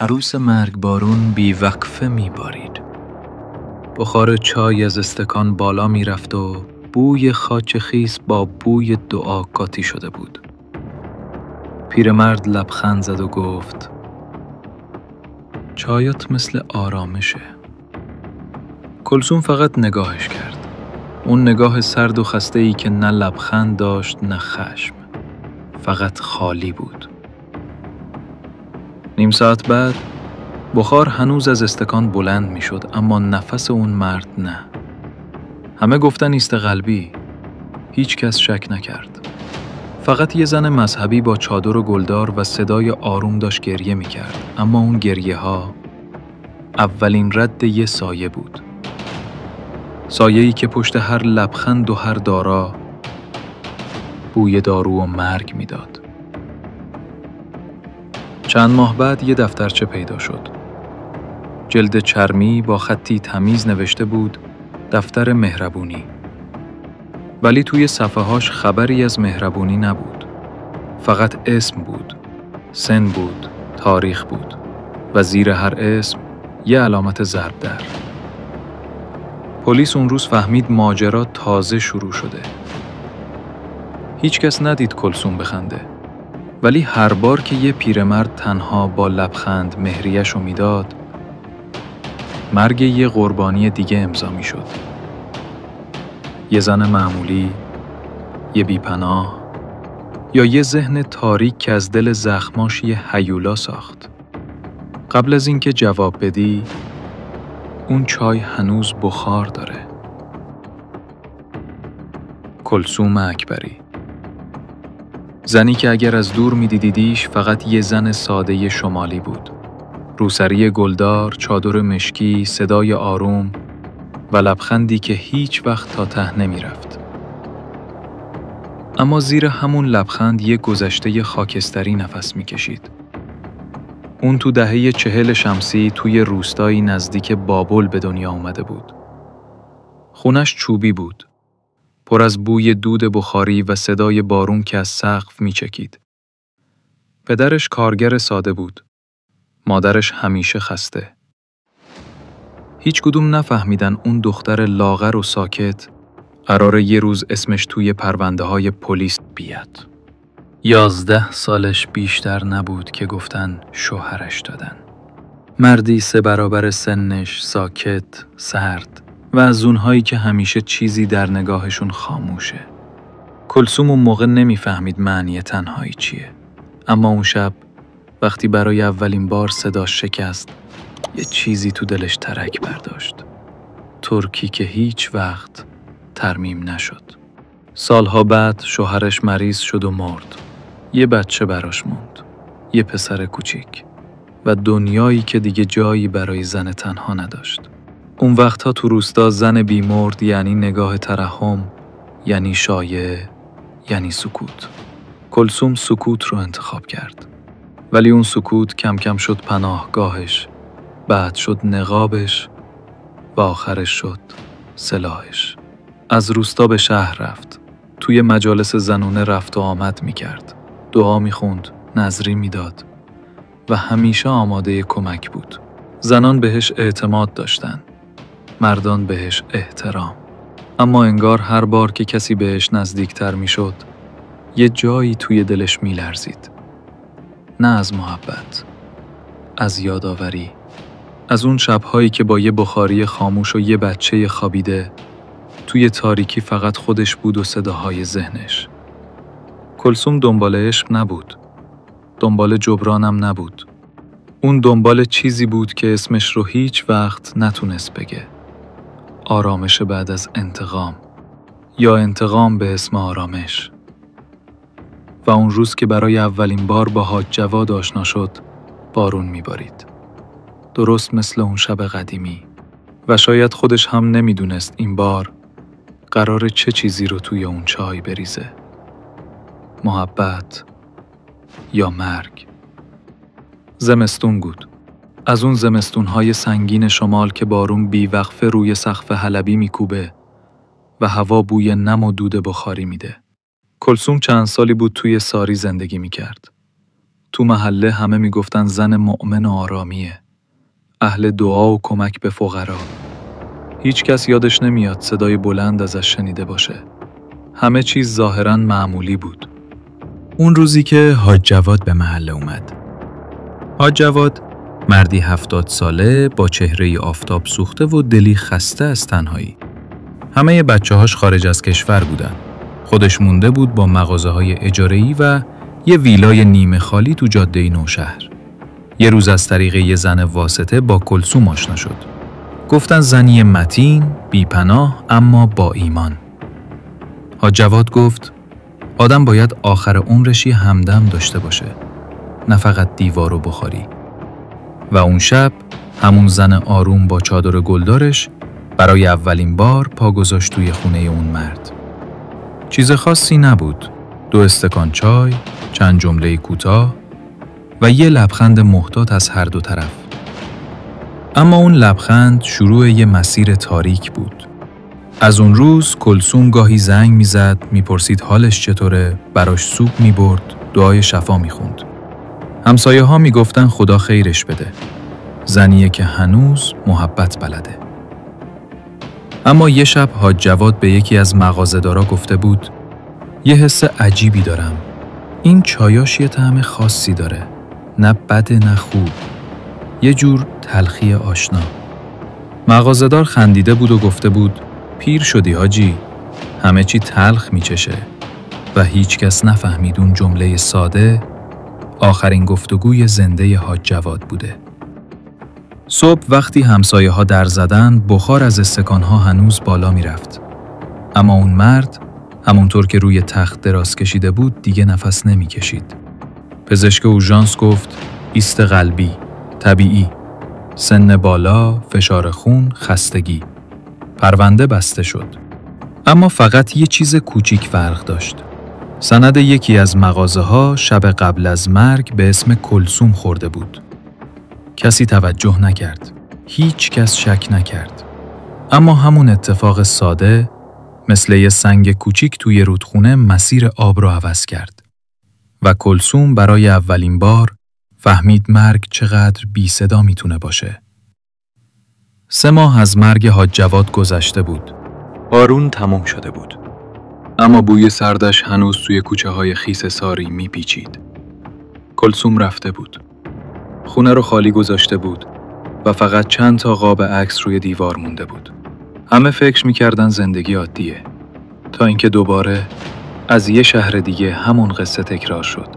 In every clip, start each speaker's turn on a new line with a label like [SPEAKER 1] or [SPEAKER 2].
[SPEAKER 1] عروس مرگبارون بیوقفه میبارید. بخار چای از استکان بالا میرفت و بوی خاک خیس با بوی دعا قاطی شده بود. پیرمرد لبخند زد و گفت: چایت مثل آرامشه. کلثوم فقط نگاهش کرد. اون نگاه سرد و خسته‌ای که نه لبخند داشت نه خشم. فقط خالی بود. نیم ساعت بعد بخار هنوز از استکان بلند می شد، اما نفس اون مرد نه. همه گفتن ایست قلبی. هیچ کس شک نکرد. فقط یه زن مذهبی با چادر و گلدار و صدای آروم داشت گریه می کرد، اما اون گریه ها اولین رد یه سایه بود. سایه‌ای که پشت هر لبخند و هر دارا بوی دارو و مرگ می داد. چند ماه بعد یه دفترچه پیدا شد. جلد چرمی با خطی تمیز نوشته بود: دفتر مهربونی. ولی توی صفحه‌هاش خبری از مهربونی نبود. فقط اسم بود، سن بود، تاریخ بود و زیر هر اسم یه علامت ضرب در. پلیس اون روز فهمید ماجرا تازه شروع شده. هیچ کس ندید کلثوم بخنده. ولی هر بار که یه پیرمرد تنها با لبخند مهریه‌شو میداد، مرگ یه قربانی دیگه امضا میشد. یه زن معمولی، یه بیپناه، یا یه ذهن تاریک که از دل زخماش یه هیولا ساخت. قبل از اینکه جواب بدی، اون چای هنوز بخار داره. کلثوم اکبری. زنی که اگر از دور می‌دیدیش فقط یه زن ساده شمالی بود. روسری گلدار، چادر مشکی، صدای آروم و لبخندی که هیچ وقت تا ته نمی‌رفت. اما زیر همون لبخند یه گذشته خاکستری نفس می‌کشید. اون تو دهه 40 شمسی توی روستایی نزدیک بابل به دنیا اومده بود. خونش چوبی بود، پر از بوی دود بخاری و صدای بارون که از سقف میچکید. پدرش کارگر ساده بود. مادرش همیشه خسته. هیچ کدوم نفهمیدن اون دختر لاغر و ساکت قراره یه روز اسمش توی پرونده‌های پلیس بیاد. 11 سالش بیشتر نبود که گفتن شوهرش دادن. مردی 3 برابر سنش، ساکت، سرد و از اونهایی که همیشه چیزی در نگاهشون خاموشه. کلثوم اون موقع نمیفهمید معنی تنهایی چیه. اما اون شب وقتی برای اولین بار صداش شکست، یه چیزی تو دلش ترک برداشت. ترکی که هیچ وقت ترمیم نشد. سالها بعد شوهرش مریض شد و مرد. یه بچه براش موند. یه پسر کوچیک. و دنیایی که دیگه جایی برای زن تنها نداشت. اون وقتها تو روستا زن بیمرد یعنی نگاه ترحم، یعنی شایعه، یعنی سکوت. کلثوم سکوت رو انتخاب کرد. ولی اون سکوت کم کم شد پناهگاهش، بعد شد نقابش و آخرش شد سلاحش. از روستا به شهر رفت. توی مجالس زنونه رفت و آمد می‌کرد. دعا می‌خوند، نذری می‌داد و همیشه آماده کمک بود. زنان بهش اعتماد داشتن، مردان بهش احترام. اما انگار هر بار که کسی بهش نزدیکتر می‌شد، یه جایی توی دلش می‌لرزید. نه از محبت، از یادآوری. از اون شب‌هایی که با یه بخاری خاموش و یه بچه خوابیده توی تاریکی فقط خودش بود و صداهای ذهنش. کلثوم دنبال عشق نبود. دنبال جبرانم نبود. اون دنبال چیزی بود که اسمش رو هیچ وقت نتونست بگه. آرامش بعد از انتقام. یا انتقام به اسم آرامش. و اون روز که برای اولین بار با حاج جواد آشنا شد، بارون میبارید. درست مثل اون شب قدیمی. و شاید خودش هم نمیدونست این بار قراره چه چیزی رو توی اون چای بریزه. محبت یا مرگ. زمستون بود. از اون زمستون‌های سنگین شمال که بارون بیوقفه روی سقف حلبی میکوبه و هوا بوی نم و دود بخاری میده. کلثوم چند سالی بود توی ساری زندگی میکرد. تو محله همه میگفتن زن مؤمن و آرامیه. اهل دعا و کمک به فقرا. هیچ کس یادش نمیاد صدای بلند ازش شنیده باشه. همه چیز ظاهراً معمولی بود.
[SPEAKER 2] اون روزی که حاج جواد به محله اومد. حاج جواد مردی 70 ساله با چهره آفتاب سوخته و دلی خسته از تنهایی. همه بچه‌هاش خارج از کشور بودن. خودش مونده بود با مغازه‌های اجاره‌ای و یه ویلای نیمه خالی تو جاده نوشهر. یه روز از طریق یه زن واسطه با کلثوم آشنا شد. گفتن زنی متین، بی‌پناه اما با ایمان. حاج جواد گفت آدم باید آخر عمرش یه همدم داشته باشه، نه فقط دیوار و بخاری. و اون شب همون زن آروم با چادر گلدارش برای اولین بار پا گذاشت توی خونه اون مرد. چیز خاصی نبود. 2 استکان چای، چند جمله کوتاه و یه لبخند محتاط از هر دو طرف. اما اون لبخند شروع یه مسیر تاریک بود. از اون روز کلثوم گاهی زنگ میزد، میپرسید حالش چطوره، براش سوپ میبرد، دعای شفا میخوند. همسایه ها میگفتن خدا خیرش بده. زنیه که هنوز محبت بلده. اما یه شب حاج جواد به یکی از مغازه‌دارا گفته بود یه حس عجیبی دارم. این چایاش یه طعم خاصی داره. نه بد نه خوب. یه جور تلخی آشنا. مغازه‌دار خندیده بود و گفته بود پیر شدی حاجی. همه چی تلخ میچشه. و هیچ کس نفهمید اون جمله ساده آخرین گفتگوی زنده حاج جواد بوده. صبح وقتی همسایه ها در زدن بخار از استکان ها هنوز بالا می رفت. اما اون مرد همونطور که روی تخت دراز کشیده بود دیگه نفس نمی کشید. پزشک اورژانس گفت ایست قلبی، طبیعی، سن بالا، فشار خون، خستگی. پرونده بسته شد. اما فقط یه چیز کوچیک فرق داشت. سند یکی از مغازه ها شب قبل از مرگ به اسم کلثوم خورده بود. کسی توجه نکرد. هیچ کس شک نکرد. اما همون اتفاق ساده مثل یه سنگ کوچیک توی رودخونه مسیر آب رو عوض کرد. و کلثوم برای اولین بار فهمید مرگ چقدر بی صدا میتونه باشه. 3 ماه از مرگ حاج جواد گذشته بود.
[SPEAKER 1] بارون تموم شده بود. اما بوی سردش هنوز توی کوچه های خیس ساری میپیچید. کلثوم رفته بود. خونه رو خالی گذاشته بود و فقط چند تا قاب عکس روی دیوار مونده بود. همه فکر میکردن زندگی عادیه. تا اینکه دوباره از یه شهر دیگه همون قصه تکرار شد.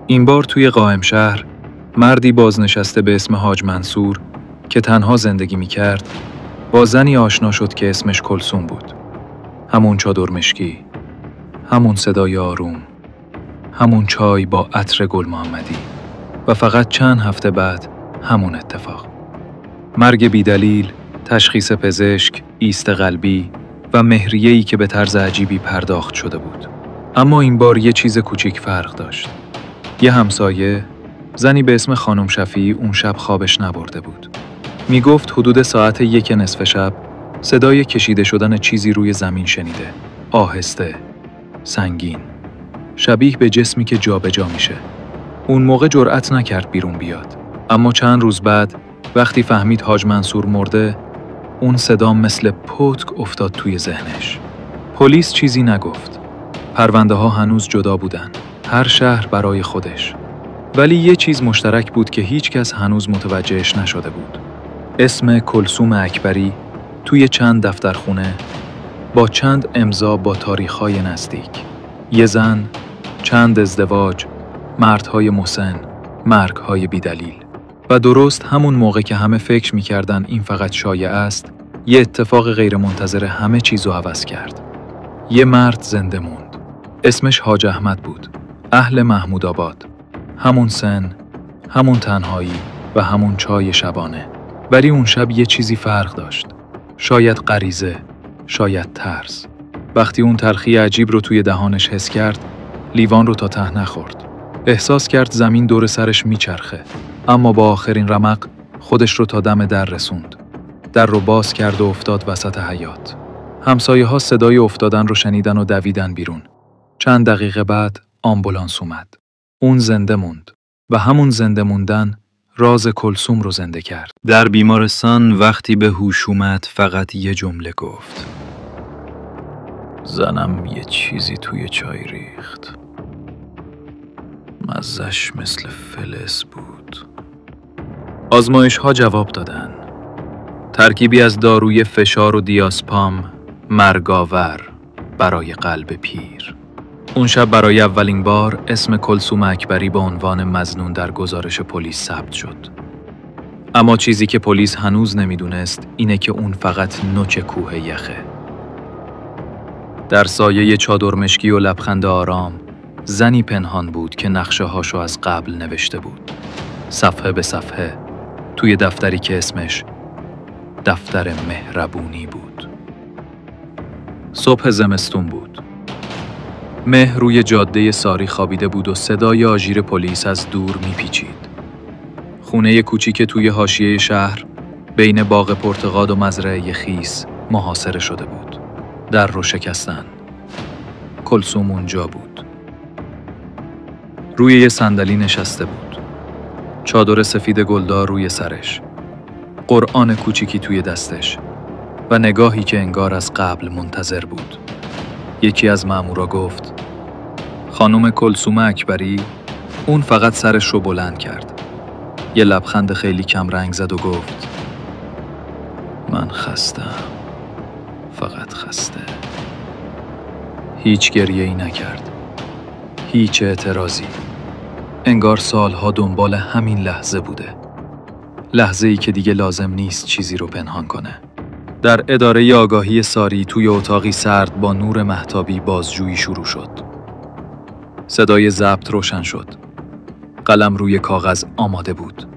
[SPEAKER 1] این بار توی قائم شهر مردی بازنشسته به اسم حاج منصور که تنها زندگی میکرد با زنی آشنا شد که اسمش کلثوم بود. همون چادر مشکی، همون صدای آروم، همون چای با عطر گل محمدی و فقط چند هفته بعد همون اتفاق. مرگ بیدلیل، تشخیص پزشک، ایست قلبی و مهریه‌ای که به طرز عجیبی پرداخت شده بود. اما این بار یه چیز کوچیک فرق داشت. یه همسایه، زنی به اسم خانم شفیعی اون شب خوابش نبرده بود. میگفت حدود ساعت 1 نصف شب صدای کشیده شدن چیزی روی زمین شنیده. آهسته، سنگین، شبیه به جسمی که جابجا میشه. اون موقع جرأت نکرد بیرون بیاد. اما چند روز بعد وقتی فهمید حاج منصور مرده، اون صدا مثل پتک افتاد توی ذهنش. پلیس چیزی نگفت. پرونده ها هنوز جدا بودن. هر شهر برای خودش. ولی یه چیز مشترک بود که هیچ کس هنوز متوجهش نشده بود. اسم کلثوم اکبری توی چند دفترخونه با چند امضا با تاریخ‌های نزدیک. یه زن، چند ازدواج، مردهای مسن، مرگ‌های بیدلیل. و درست همون موقع که همه فکر می‌کردن این فقط شایعه است، یه اتفاق غیرمنتظره همه چیزو عوض کرد. یه مرد زنده موند. اسمش حاج احمد بود. اهل محمودآباد. همون سن، همون تنهایی و همون چای شبانه. ولی اون شب یه چیزی فرق داشت. شاید غریزه، شاید ترس. وقتی اون تلخی عجیب رو توی دهانش حس کرد، لیوان رو تا ته نخورد. احساس کرد زمین دور سرش میچرخه. اما با آخرین رمق خودش رو تا دم در رسوند. در رو باز کرد و افتاد وسط حیاط. همسایه ها صدای افتادن رو شنیدن و دویدن بیرون. چند دقیقه بعد آمبولانس اومد. اون زنده موند. و همون زنده موندن راز کلثوم رو زنده کرد.
[SPEAKER 2] در بیمارستان وقتی به هوش اومد فقط یه جمله گفت:
[SPEAKER 1] زنم یه چیزی توی چای ریخت. مزه‌ش مثل فلز بود. آزمایش ها جواب دادن. ترکیبی از داروی فشار و دیاسپام مرگاور برای قلب پیر. اون شب برای اولین بار اسم کلثوم اکبری به عنوان مظنون در گزارش پلیس ثبت شد. اما چیزی که پلیس هنوز نمیدونست اینه که اون فقط نوک کوه یخه. در سایه چادر مشکی و لبخند آرام، زنی پنهان بود که نقشه هاشو از قبل نوشته بود. صفحه به صفحه، توی دفتری که اسمش دفتر مهربونی بود. صبح زمستون بود. مه روی جاده ساری خوابیده بود و صدای آژیر پلیس از دور میپیچید. خونه کوچیک توی حاشیه شهر بین باغ پرتقال و مزرعه خیس محاصره شده بود. در رو شکستن. کلثوم اونجا بود. روی یه صندلی نشسته بود. چادر سفید گلدار روی سرش. قرآن کوچیکی توی دستش و نگاهی که انگار از قبل منتظر بود. یکی از مامورا گفت: خانم کلثوم اکبری؟ اون فقط سرش رو بلند کرد. یه لبخند خیلی کم رنگ زد و گفت: من خستم. فقط خسته. هیچ گریه‌ای نکرد. هیچ اعتراضی. انگار سالها دنبال همین لحظه بوده. لحظه‌ای که دیگه لازم نیست چیزی رو پنهان کنه. در اداره آگاهی ساری توی اتاقی سرد با نور مهتابی بازجویی شروع شد. صدای ضبط روشن شد. قلم روی کاغذ آماده بود.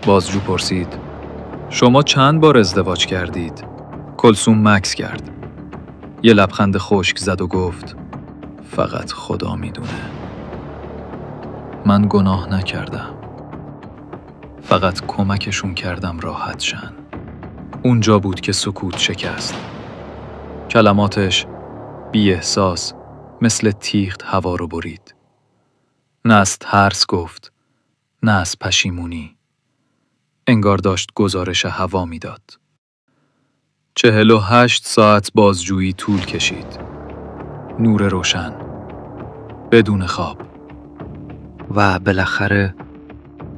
[SPEAKER 1] بازجو پرسید: شما چند بار ازدواج کردید؟ کلثوم مکث کرد. یه لبخند خشک زد و گفت: فقط خدا میدونه. من گناه نکردم. فقط کمکشون کردم راحت شن. اونجا بود که سکوت شکست. کلماتش بی احساس مثل تیغ هوا رو برید. نه از ترس گفت، نه از پشیمونی. انگار داشت گزارش هوا میداد. 48 ساعت بازجویی طول کشید. نور روشن. بدون خواب. و بالاخره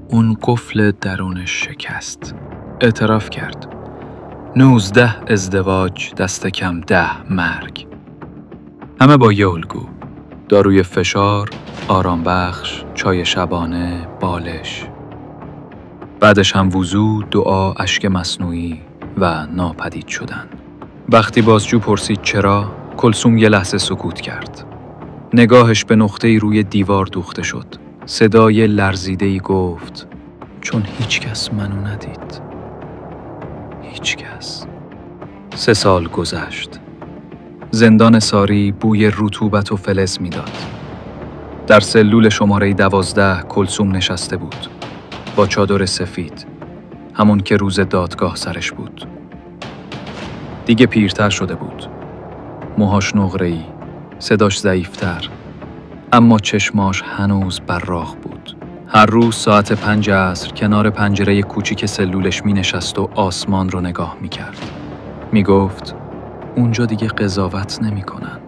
[SPEAKER 1] اون قفل درونش شکست. اعتراف کرد. 19 ازدواج، دست کم 10 مرگ. همه با یه الگو. داروی فشار، آرام بخش، چای شبانه، بالش. بعدش هم وضو، دعا، اشک مصنوعی و ناپدید شدن. وقتی بازجو پرسید چرا، کلثوم یه لحظه سکوت کرد. نگاهش به نقطه‌ای روی دیوار دوخته شد. صدای لرزیده‌ای گفت: چون هیچ کس منو ندید. هیچ کس. 3 سال گذشت. زندان ساری بوی رطوبت و فلز میداد. در سلول شماره 12 کلثوم نشسته بود. با چادر سفید. همون که روز دادگاه سرش بود. دیگه پیرتر شده بود. موهاش نقره‌ای. صداش ضعیفتر. اما چشماش هنوز براق بود. هر روز ساعت 5 عصر کنار پنجره کوچیک سلولش می نشست و آسمان رو نگاه می کرد. می گفت: اونجا دیگه قضاوت نمی کنن.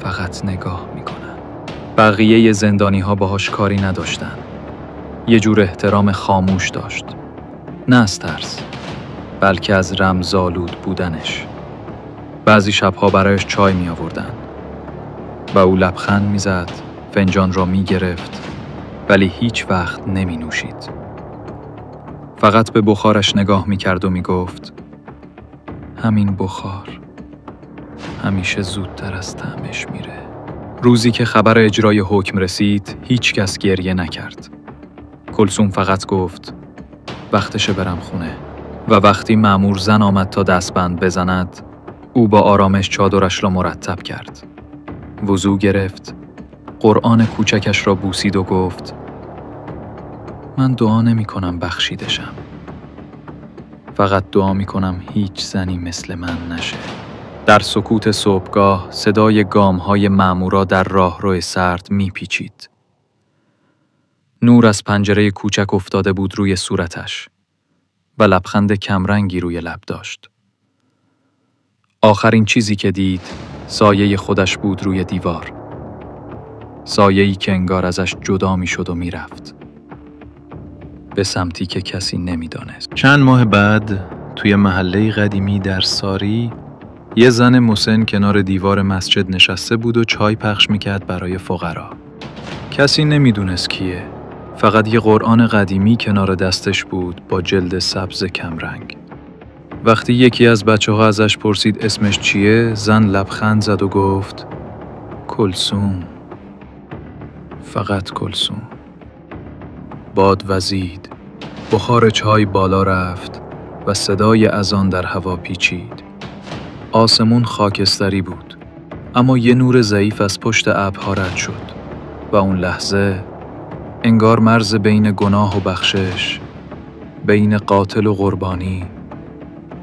[SPEAKER 1] فقط نگاه می کنن. بقیه زندانی ها باهاش کاری نداشتن. یه جور احترام خاموش داشت. نه از ترس، بلکه از رمزآلود بودنش. بعضی شبها برایش چای می آوردن. و او لبخند می زد، فنجان را می گرفت، ولی هیچ وقت نمی نوشید. فقط به بخارش نگاه می کرد و می گفت: همین بخار همیشه زودتر از طعمش میره. روزی که خبر اجرای حکم رسید، هیچ کس گریه نکرد. کلثوم فقط گفت: وقتشه برم خونه. و وقتی مأمور زن آمد تا دستبند بزند، او با آرامش چادرش را مرتب کرد. وضو گرفت، قرآن کوچکش را بوسید و گفت: من دعا نمی کنم بخشیدشم. فقط دعا می کنم هیچ زنی مثل من نشه. در سکوت صبحگاه صدای گام‌های مأمورا در راهرو سرد می پیچید. نور از پنجره کوچک افتاده بود روی صورتش و لبخند کمرنگی روی لب داشت. آخرین چیزی که دید سایه خودش بود روی دیوار. سایه‌ای که انگار ازش جدا می شد و می رفت. به سمتی که کسی نمی دانست.
[SPEAKER 2] چند ماه بعد توی محله قدیمی در ساری یه زن مسن کنار دیوار مسجد نشسته بود و چای پخش میکرد برای فقرا. کسی نمیدونست کیه. فقط یه قرآن قدیمی کنار دستش بود با جلد سبز کمرنگ. وقتی یکی از بچه‌ها ازش پرسید اسمش چیه، زن لبخند زد و گفت کلثوم. فقط کلثوم. باد وزید، بخار چای بالا رفت و صدای اذان در هوا پیچید. آسمون خاکستری بود، اما یه نور ضعیف از پشت ابرها رد شد و اون لحظه انگار مرز بین گناه و بخشش، بین قاتل و قربانی،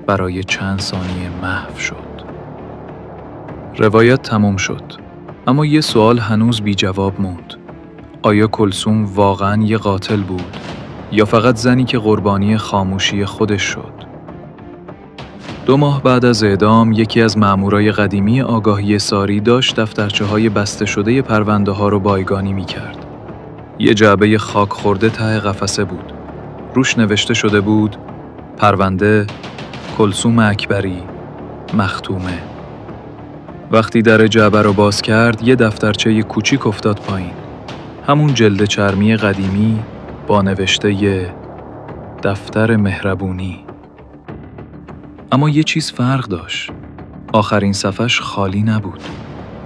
[SPEAKER 2] برای چند ثانیه محو شد. روایت تموم شد، اما یه سوال هنوز بی جواب موند. آیا کلثوم واقعاً یه قاتل بود یا فقط زنی که قربانی خاموشی خودش شد؟ 2 ماه بعد از اعدام، یکی از مامورای قدیمی آگاهی ساری داشت دفترچه‌های بسته شده پرونده‌ها رو بایگانی می‌کرد. یه جعبه خاک خورده ته قفسه بود. روش نوشته شده بود: پرونده کلثوم اکبری، مختومه. وقتی در جعبه رو باز کرد، یه دفترچه کوچیک افتاد پایین. همون جلد چرمی قدیمی با نوشته دفتر مهربونی. اما یه چیز فرق داشت. آخرین صفحش خالی نبود.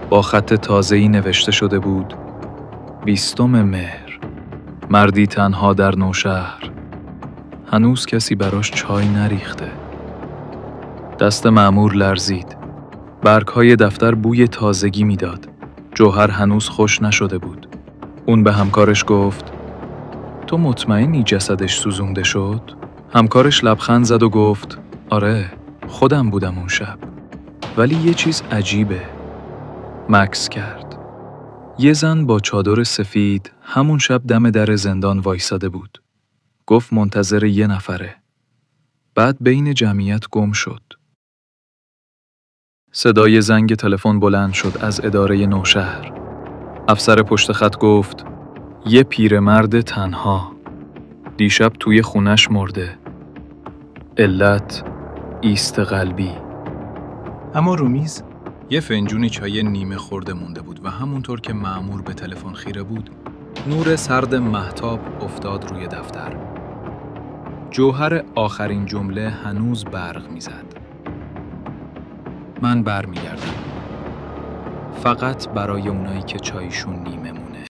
[SPEAKER 2] با خط تازه‌ای نوشته شده بود: 20 مهر، مردی تنها در نوشهر. هنوز کسی براش چای نریخته. دست مأمور لرزید. برگ‌های دفتر بوی تازگی میداد. جوهر هنوز خوش نشده بود. اون به همکارش گفت: تو مطمئنی جسدش سوزونده شد؟ همکارش لبخند زد و گفت: آره، خودم بودم اون شب. ولی یه چیز عجیبه. مکث کرد. یه زن با چادر سفید همون شب دم در زندان وایساده بود. گفت منتظر یه نفره. بعد بین جمعیت گم شد. صدای زنگ تلفن بلند شد از اداره نوشهر. افسر پشت خط گفت: یه پیرمرد تنها. دیشب توی خونش مرده. علت ایست قلبی. اما رو میز یه فنجون چای نیمه خورده مونده بود و همونطور که مأمور به تلفن خیره بود، نور سرد مهتاب افتاد روی دفتر. جوهر آخرین جمله هنوز برق میزد. من برمیگردم. فقط برای اونایی که چایشون نیمه مونه.